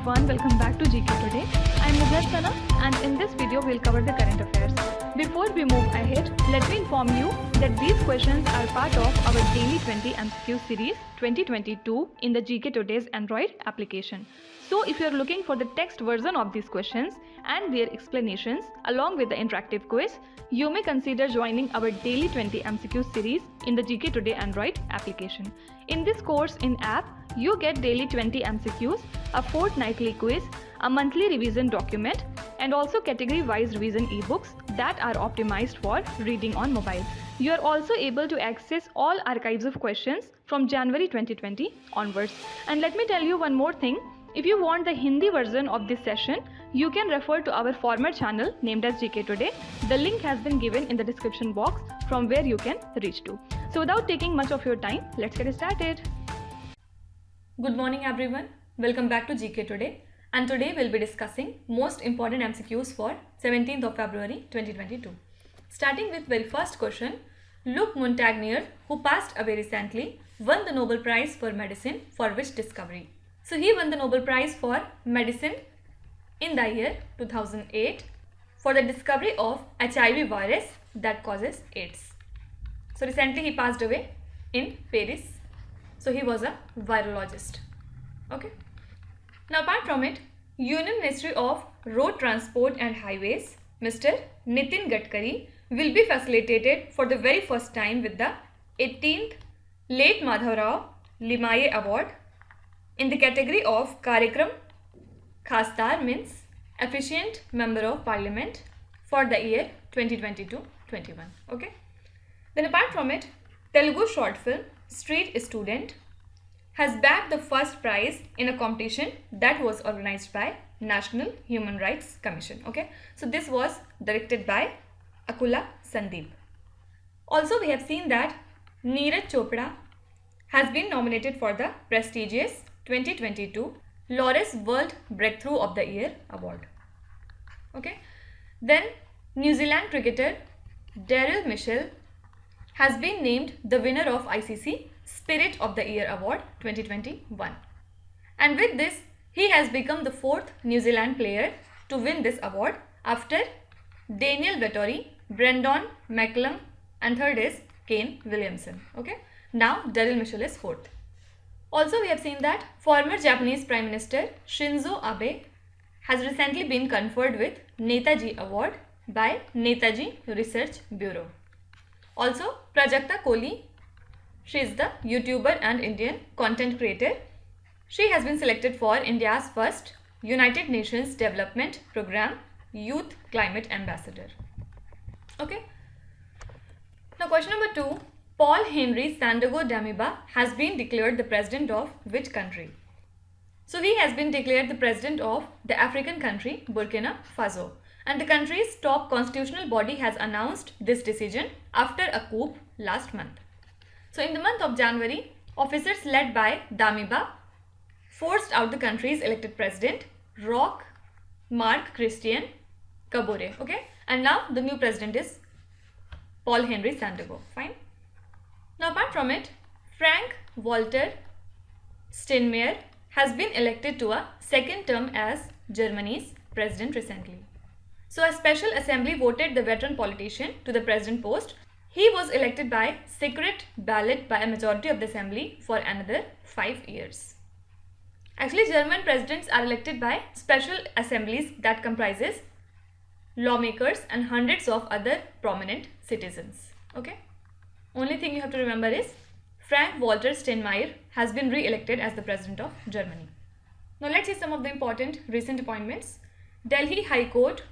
everyone, welcome back to GK Today. I am Sana and in this video we'll cover the current affairs. Before we move ahead, let me inform you that these questions are part of our Daily 20 MCQ series 2022 in the GK Today's Android application. So if you are looking for the text version of these questions and their explanations along with the interactive quiz, you may consider joining our Daily 20 MCQ series in the GK Today Android application. In this course in app, you get daily 20 MCQs, a fortnightly quiz, a monthly revision document, and also category-wise revision e-books that are optimized for reading on mobile. You are also able to access all archives of questions from January 2020 onwards. And let me tell you one more thing. If you want the Hindi version of this session, you can refer to our former channel named as GK Today. The link has been given in the description box from where you can reach to. So without taking much of your time, let's get started. Good morning everyone. Welcome back to GK Today. And today we'll be discussing most important MCQs for 17th of February 2022. Starting with very first question, Luc Montagnier, who passed away recently, won the Nobel Prize for Medicine for which discovery? So he won the Nobel Prize for Medicine in the year 2008 for the discovery of HIV virus that causes AIDS. So recently he passed away in Paris. So he was a virologist. Okay. Now apart from it, Union Ministry of Road Transport and Highways, Mr. Nitin Gadkari, will be facilitated for the very first time with the 18th Late Madhavrao Limaye Award in the category of Karyakram Khastar, means Efficient Member of Parliament, for the year 2022-21. Okay. Then apart from it, Telugu short film Street Student has bagged the first prize in a competition that was organized by National Human Rights Commission. Okay, so this was directed by Akula Sandeep. Also, we have seen that Neeraj Chopra has been nominated for the prestigious 2022 Laureus World Breakthrough of the Year Award. Okay, then New Zealand cricketer Daryl Mitchell has been named the winner of ICC Spirit of the Year Award 2021. And with this, he has become the fourth New Zealand player to win this award after Daniel Vettori, Brendan McCullum, and third is Kane Williamson. Okay. Now Daryl Mitchell is fourth. Also, we have seen that former Japanese Prime Minister Shinzo Abe has recently been conferred with Netaji Award by Netaji Research Bureau. Also, Prajakta Kohli, she is the YouTuber and Indian content creator. She has been selected for India's first United Nations Development Programme Youth Climate Ambassador. Okay. Now question number 2. Paul-Henri Sandaogo Damiba has been declared the president of which country? So he has been declared the president of the African country Burkina Faso. And the country's top constitutional body has announced this decision after a coup last month. So in the month of January, officers led by Damiba forced out the country's elected president, Roch Marc Christian Kabore. Okay, and now the new president is Paul-Henri Sandaogo. Fine. Now apart from it, Frank-Walter Steinmeier has been elected to a second term as Germany's president recently. So a special assembly voted the veteran politician to the president post. He was elected by secret ballot by a majority of the assembly for another 5 years. Actually, German presidents are elected by special assemblies that comprises lawmakers and hundreds of other prominent citizens. Okay. Only thing you have to remember is Frank-Walter Steinmeier has been re-elected as the president of Germany. Now let's see some of the important recent appointments. Delhi High Court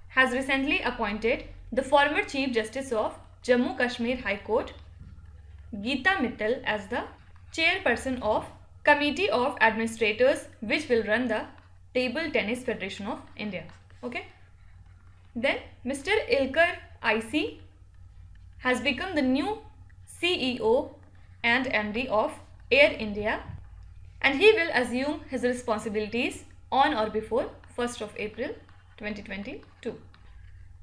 has recently appointed the former Chief Justice of Jammu Kashmir High Court, Geeta Mittal, as the chairperson of Committee of Administrators which will run the Table Tennis Federation of India. Okay. Then Mr. Ilkar IC has become the new CEO and MD of Air India, and he will assume his responsibilities on or before 1st of April 2022.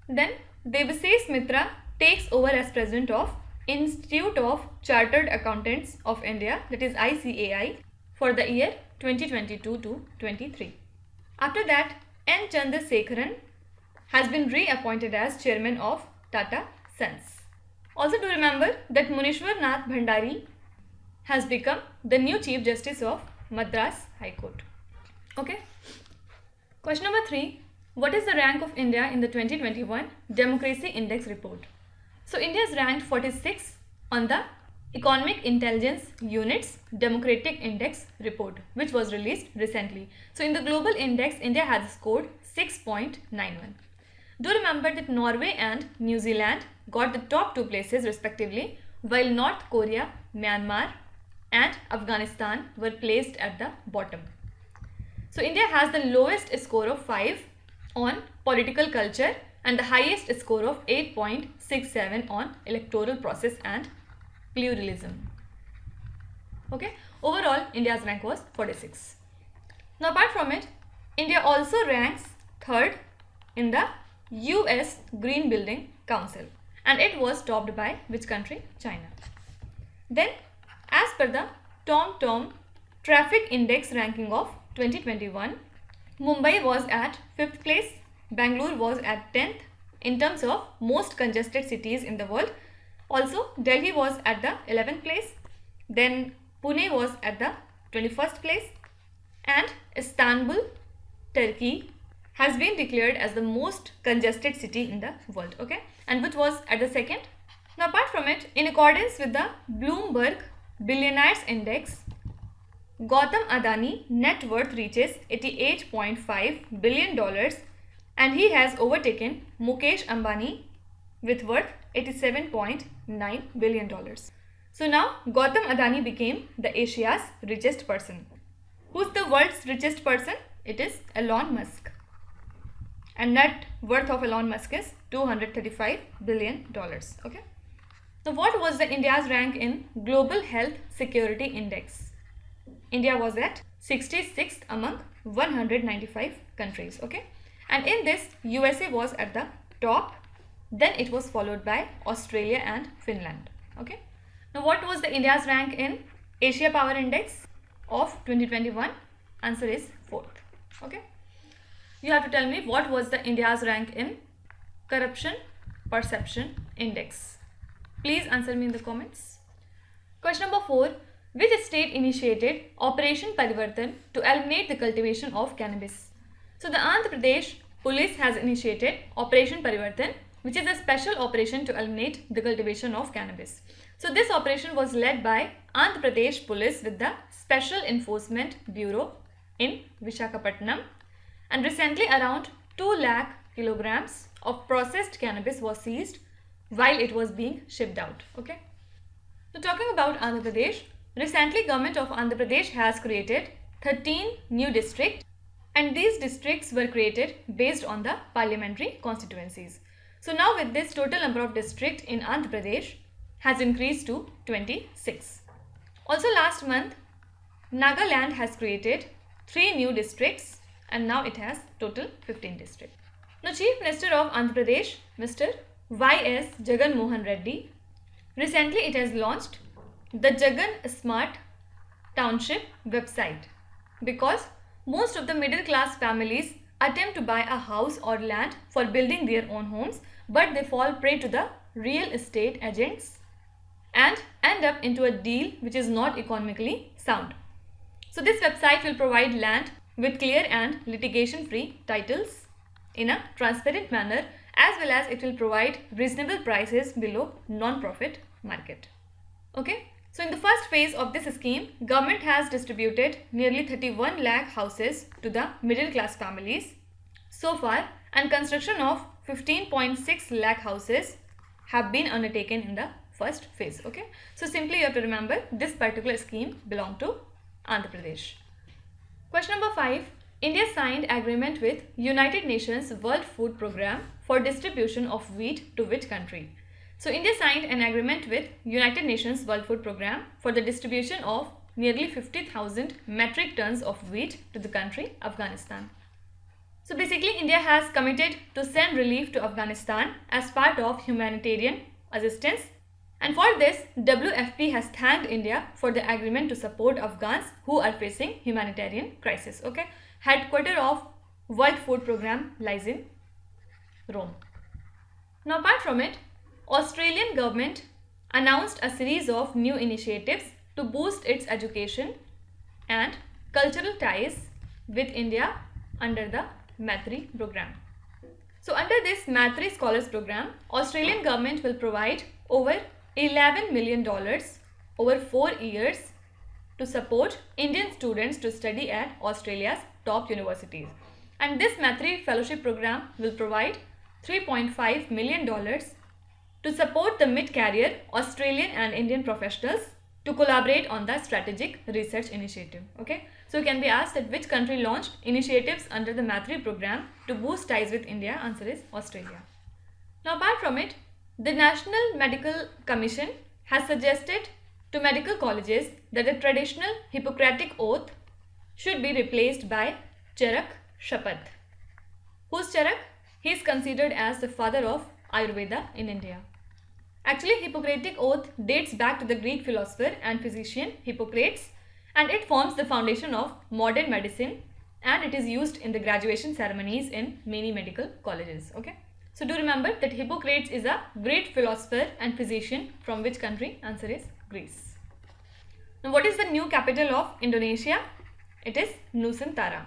Then Devashish Mitra takes over as president of Institute of Chartered Accountants of India, that is ICAI, for the year 2022 to 23. After that, N. Chandrasekharan has been reappointed as chairman of Tata Sons. Also do remember that Munishwar Nath Bhandari has become the new Chief Justice of Madras High Court. Okay. Question number 3. What is the rank of India in the 2021 Democracy Index report? So India is ranked 46 on the Economic Intelligence Unit's Democratic Index report, which was released recently. So in the global index, India has scored 6.91. Do remember that Norway and New Zealand got the top 2 places respectively, while North Korea, Myanmar and Afghanistan were placed at the bottom. So India has the lowest score of 5 on political culture and the highest score of 8.67 on electoral process and pluralism. Okay, overall India's rank was 46. Now apart from it, India also ranks 3rd in the US Green Building Council, and it was topped by which country? China. Then as per the TomTom Traffic Index ranking of 2021, Mumbai was at 5th place, Bangalore was at 10th in terms of most congested cities in the world. Also, Delhi was at the 11th place, then Pune was at the 21st place, and Istanbul, Turkey has been declared as the most congested city in the world, okay, and which was at the 2nd. Now apart from it, in accordance with the Bloomberg Billionaires Index, Gautam Adani net worth reaches $88.5 billion and he has overtaken Mukesh Ambani with worth $87.9 billion. So now Gautam Adani became the Asia's richest person. Who's the world's richest person? It is Elon Musk. And net worth of Elon Musk is $235 billion. Okay. Now what was the India's rank in Global Health Security Index? India was at 66th among 195 countries. Okay. And in this, USA was at the top. Then it was followed by Australia and Finland. Okay. Now what was the India's rank in Asia Power Index of 2021? Answer is 4th. Okay. You have to tell me what was the India's rank in Corruption Perception Index. Please answer me in the comments. Question number 4. Which state initiated Operation Parivartan to eliminate the cultivation of cannabis? So the Andhra Pradesh police has initiated Operation Parivartan, which is a special operation to eliminate the cultivation of cannabis. So this operation was led by Andhra Pradesh police with the Special Enforcement Bureau in Visakhapatnam, and recently around 2 lakh kilograms of processed cannabis was seized while it was being shipped out. Okay. So talking about Andhra Pradesh, recently government of Andhra Pradesh has created 13 new districts, and these districts were created based on the parliamentary constituencies. So now with this, total number of districts in Andhra Pradesh has increased to 26. Also last month, Nagaland has created 3 new districts and now it has total 15 districts. Now Chief Minister of Andhra Pradesh, Mr. Y.S. Jagan Mohan Reddy, recently it has launched the Jagan Smart Township website, because most of the middle class families attempt to buy a house or land for building their own homes, but they fall prey to the real estate agents and end up into a deal which is not economically sound. So this website will provide land with clear and litigation-free titles in a transparent manner, as well as it will provide reasonable prices below non-profit market. Okay. So in the first phase of this scheme, government has distributed nearly 31 lakh houses to the middle class families so far, and construction of 15.6 lakh houses have been undertaken in the first phase. Okay. So simply you have to remember this particular scheme belonged to Andhra Pradesh. Question number 5. India signed agreement with United Nations World Food Programme for distribution of wheat to which country? So India signed an agreement with United Nations World Food Programme for the distribution of nearly 50,000 metric tons of wheat to the country Afghanistan. So basically India has committed to send relief to Afghanistan as part of humanitarian assistance, and for this WFP has thanked India for the agreement to support Afghans who are facing humanitarian crisis. Okay. Headquarter of World Food Programme lies in Rome. Now apart from it, Australian government announced a series of new initiatives to boost its education and cultural ties with India under the Maitri program. So under this Maitri Scholars Program, Australian government will provide over $11 million over 4 years to support Indian students to study at Australia's top universities. And this Maitri Fellowship Program will provide $3.5 million to support the mid-career Australian and Indian professionals to collaborate on the strategic research initiative. Okay, so you can be asked that which country launched initiatives under the Maitri program to boost ties with India. Answer is Australia. Now apart from it, the National Medical Commission has suggested to medical colleges that the traditional Hippocratic Oath should be replaced by Charak Shapath. Who's Charak? He is considered as the father of Ayurveda in India. Actually, Hippocratic Oath dates back to the Greek philosopher and physician Hippocrates, and it forms the foundation of modern medicine, and it is used in the graduation ceremonies in many medical colleges. Okay, so do remember that Hippocrates is a great philosopher and physician from which country? Answer is Greece. Now what is the new capital of Indonesia? It is Nusantara,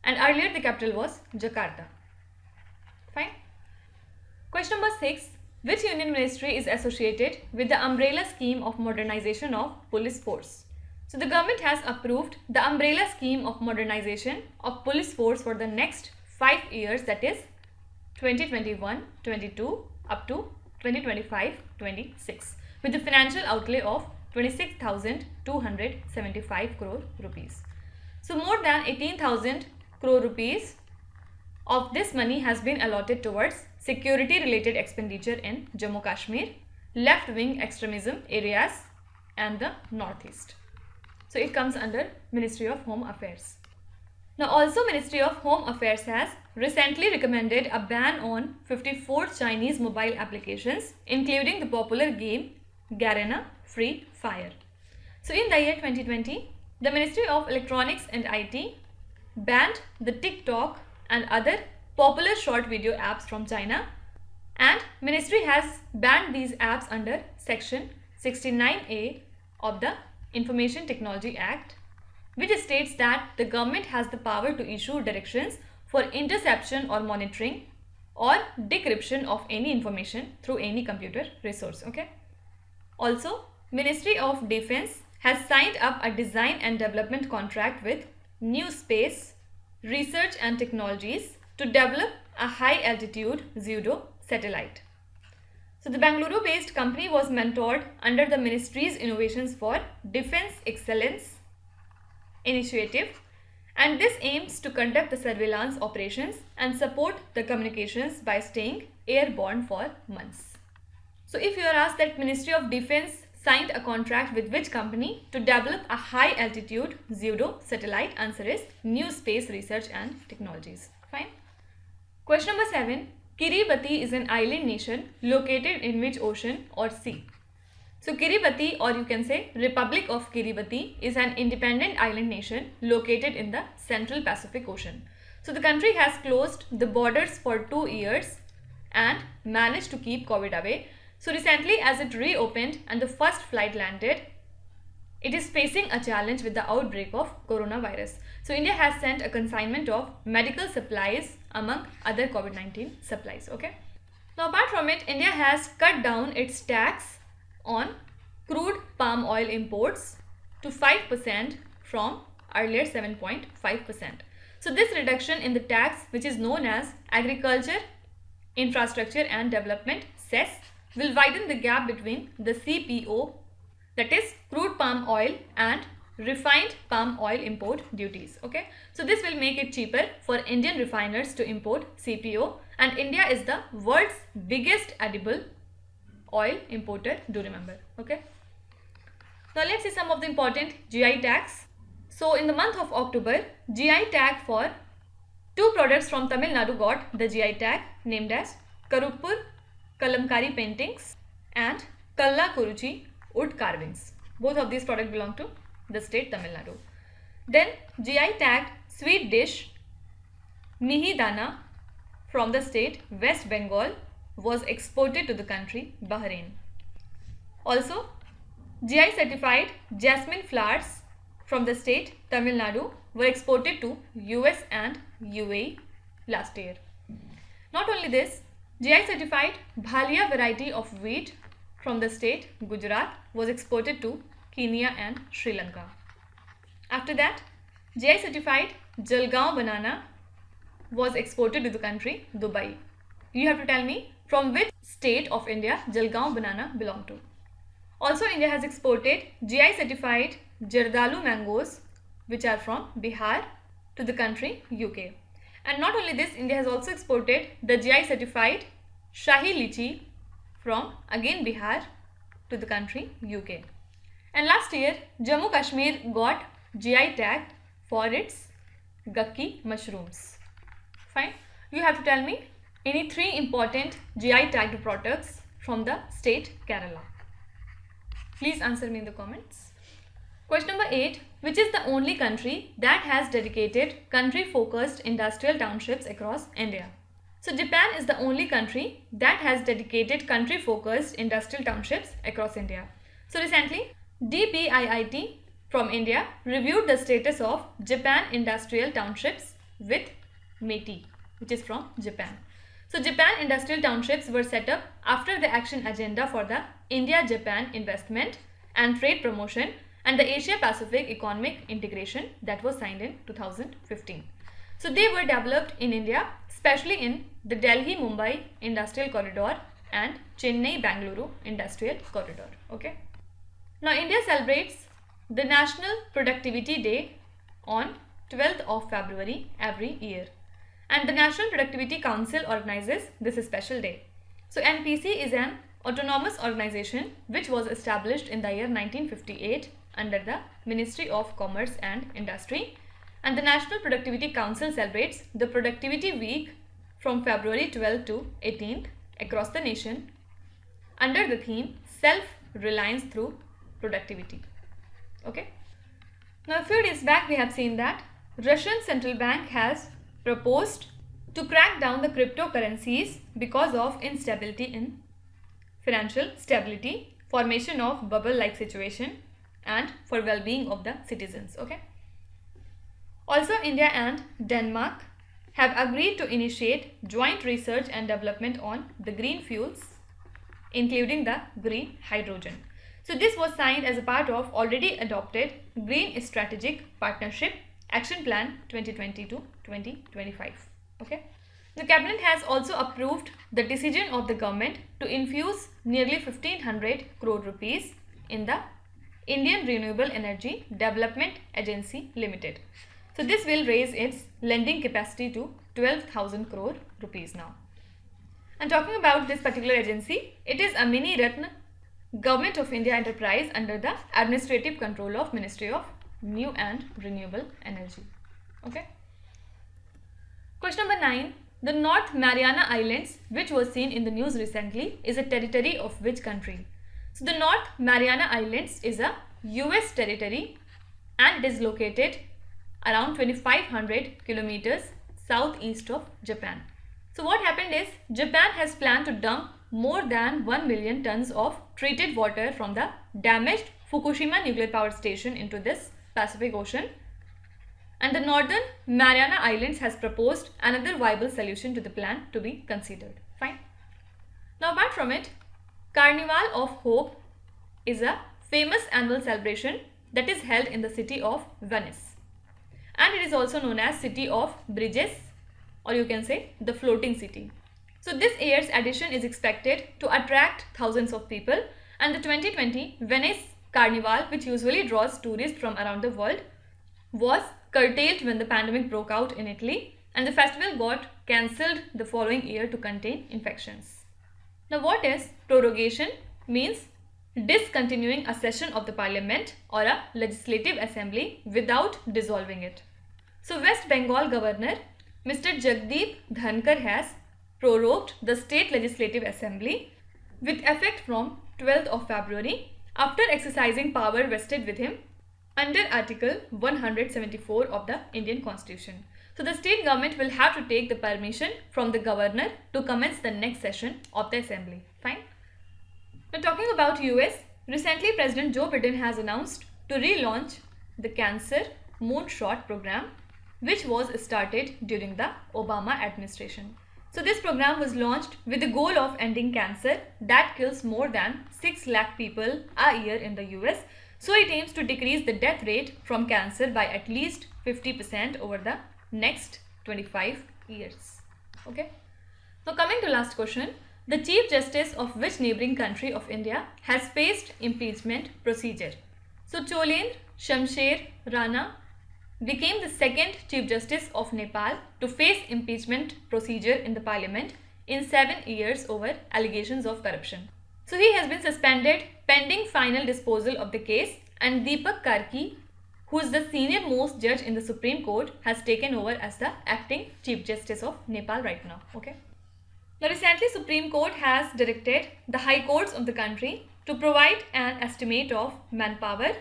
and earlier the capital was Jakarta. Fine. Question number 6. Which union ministry is associated with the umbrella scheme of modernization of police force? So the government has approved the umbrella scheme of modernization of police force for the next 5 years, that is 2021-22 up to 2025-26, with a financial outlay of 26,275 crore rupees. So more than 18,000 crore rupees of this money has been allotted towards security related expenditure in Jammu Kashmir, left wing extremism areas and the northeast. So it comes under Ministry of Home Affairs. Now also Ministry of Home Affairs has recently recommended a ban on 54 Chinese mobile applications, including the popular game Garena Free Fire. So in the year 2020, the Ministry of Electronics and IT banned the TikTok and other popular short video apps from China, and Ministry has banned these apps under Section 69A of the Information Technology Act, which states that the government has the power to issue directions for interception or monitoring or decryption of any information through any computer resource. Okay. Also, Ministry of Defense has signed up a design and development contract with New Space Research and Technologies to develop a high altitude pseudo satellite. So the Bangalore based company was mentored under the Ministry's Innovations for Defense Excellence initiative, and this aims to conduct the surveillance operations and support the communications by staying airborne for months. So if you are asked that Ministry of Defense signed a contract with which company to develop a high altitude pseudo satellite, answer is New Space Research and Technologies. Fine. Question number 7. Kiribati is an island nation located in which ocean or sea? So Kiribati, or you can say Republic of Kiribati, is an independent island nation located in the Central Pacific Ocean. So the country has closed the borders for 2 years and managed to keep COVID away. So recently, as it reopened and the first flight landed, it is facing a challenge with the outbreak of coronavirus. So India has sent a consignment of medical supplies among other COVID-19 supplies. Okay. Now apart from it, India has cut down its tax on crude palm oil imports to 5% from earlier 7.5%. So this reduction in the tax, which is known as Agriculture, Infrastructure and Development (CES), will widen the gap between the CPO, that is crude palm oil, and refined palm oil import duties. Okay, so this will make it cheaper for Indian refiners to import CPO, and India is the world's biggest edible oil importer, do remember. Okay, now let's see some of the important GI tags. So in the month of October, GI tag for 2 products from Tamil Nadu got the GI tag, named as Karuppur Kalamkari paintings and Kalla Kuruchi wood carvings. Both of these products belong to the state Tamil Nadu. Then GI tagged sweet dish Mihidana from the state West Bengal was exported to the country Bahrain. Also, GI certified jasmine flowers from the state Tamil Nadu were exported to US and UAE last year. Not only this, GI certified Bhalia variety of wheat from the state Gujarat was exported to Kenya and Sri Lanka. After that, GI certified Jalgaon banana was exported to the country Dubai. You have to tell me from which state of India Jalgaon banana belong to. Also, India has exported GI certified Jardalu mangoes which are from Bihar to the country UK. And not only this, India has also exported the GI certified Shahi Lychee from again Bihar to the country UK. And last year, Jammu Kashmir got GI tag for its gakki mushrooms. Fine. You have to tell me any 3 important GI tagged products from the state Kerala. Please answer me in the comments. Question number 8. Which is the only country that has dedicated country-focused industrial townships across India? So Japan is the only country that has dedicated country-focused industrial townships across India. So recently, DPIIT from India reviewed the status of Japan industrial townships with METI, which is from Japan. So Japan industrial townships were set up after the action agenda for the India-Japan investment and trade promotion and the Asia-Pacific economic integration that was signed in 2015. So they were developed in India, especially in the Delhi-Mumbai industrial corridor and Chennai-Bangalore industrial corridor. Okay. Now India celebrates the National Productivity Day on 12th of February every year. And the National Productivity Council organizes this special day. So NPC is an autonomous organization which was established in the year 1958 under the Ministry of Commerce and Industry. And the National Productivity Council celebrates the Productivity Week from February 12th to 18th across the nation under the theme Self-Reliance Through Productivity. Okay. Now a few days back we have seen that Russian Central Bank has proposed to crack down the cryptocurrencies because of instability in financial stability, formation of bubble-like situation and for well-being of the citizens. Okay. Also, India and Denmark have agreed to initiate joint research and development on the green fuels, including the green hydrogen. So this was signed as a part of already adopted Green Strategic Partnership Action Plan 2020-2025. Okay. The Cabinet has also approved the decision of the government to infuse nearly 1500 crore rupees in the Indian Renewable Energy Development Agency Limited. So this will raise its lending capacity to 12,000 crore rupees now. And talking about this particular agency, it is a mini Ratna Government of India enterprise under the administrative control of Ministry of New and Renewable Energy. Okay. Question number 9. The North Mariana Islands, which was seen in the news recently, is a territory of which country? So the North Mariana Islands is a US territory and it is located around 2500 kilometers southeast of Japan. So what happened is Japan has planned to dump more than 1 million tons of treated water from the damaged Fukushima nuclear power station into this Pacific Ocean. And the Northern Mariana Islands has proposed another viable solution to the plan to be considered. Fine. Now apart from it, Carnival of Hope is a famous annual celebration that is held in the city of Venice. And it is also known as City of Bridges, or you can say the floating city. So this year's edition is expected to attract thousands of people, and the 2020 Venice Carnival, which usually draws tourists from around the world, was curtailed when the pandemic broke out in Italy, and the festival got cancelled the following year to contain infections. Now what is prorogation? Means discontinuing a session of the parliament or a legislative assembly without dissolving it. So West Bengal Governor Mr. Jagdeep Dhankar has prorogued the state legislative assembly with effect from 12th of February after exercising power vested with him under Article 174 of the Indian Constitution. So the state government will have to take the permission from the governor to commence the next session of the assembly. Fine. Now talking about US, recently President Joe Biden has announced to relaunch the Cancer Moonshot program, which was started during the Obama administration. So this program was launched with the goal of ending cancer that kills more than 6 lakh people a year in the US. So it aims to decrease the death rate from cancer by at least 50% over the next 25 years. Okay. Now coming to last question. The Chief Justice of which neighbouring country of India has faced impeachment procedure? So Cholendra Shamsher Rana became the second Chief Justice of Nepal to face impeachment procedure in the parliament in 7 years over allegations of corruption. So he has been suspended pending final disposal of the case, and Deepak Karki, who is the senior most judge in the Supreme Court, has taken over as the acting Chief Justice of Nepal right now. Okay. Now recently Supreme Court has directed the high courts of the country to provide an estimate of manpower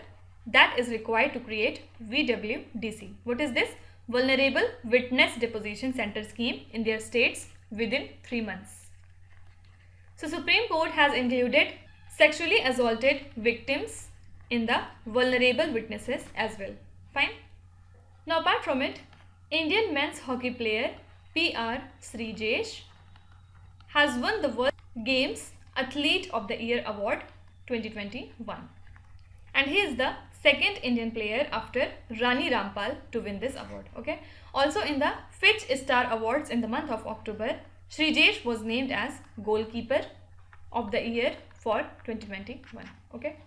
that is required to create VWDC. What is this? Vulnerable Witness Deposition Center scheme in their states within 3 months. So Supreme Court has included sexually assaulted victims in the vulnerable witnesses as well. Fine. Now apart from it, Indian men's hockey player PR Srijesh has won the World Games Athlete of the Year Award 2021. And he is the second Indian player after Rani Rampal to win this award. Okay. Also in the Fitch Star Awards in the month of October, Srijesh was named as Goalkeeper of the Year for 2021. Okay.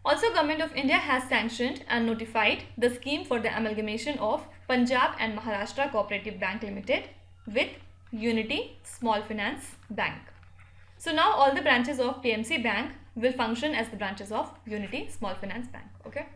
Also, Government of India has sanctioned and notified the scheme for the amalgamation of Punjab and Maharashtra Cooperative Bank Limited with Unity Small Finance Bank. So now all the branches of PMC Bank will function as the branches of Unity Small Finance Bank. Okay.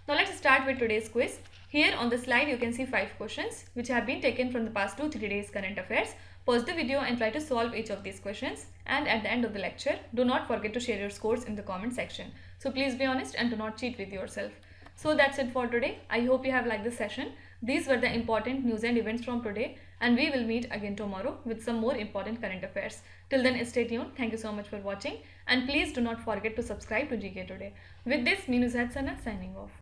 Now let's start with today's quiz. Here on the slide you can see 5 questions which have been taken from the past 2-3 days current affairs. Pause the video and try to solve each of these questions, and at the end of the lecture do not forget to share your scores in the comment section. So please be honest and do not cheat with yourself. So that's it for today. I hope you have liked this session. These were the important news and events from today, and we will meet again tomorrow with some more important current affairs. Till then, stay tuned. Thank you so much for watching, and please do not forget to subscribe to GK Today. With this, me Nuzhat Sana signing off.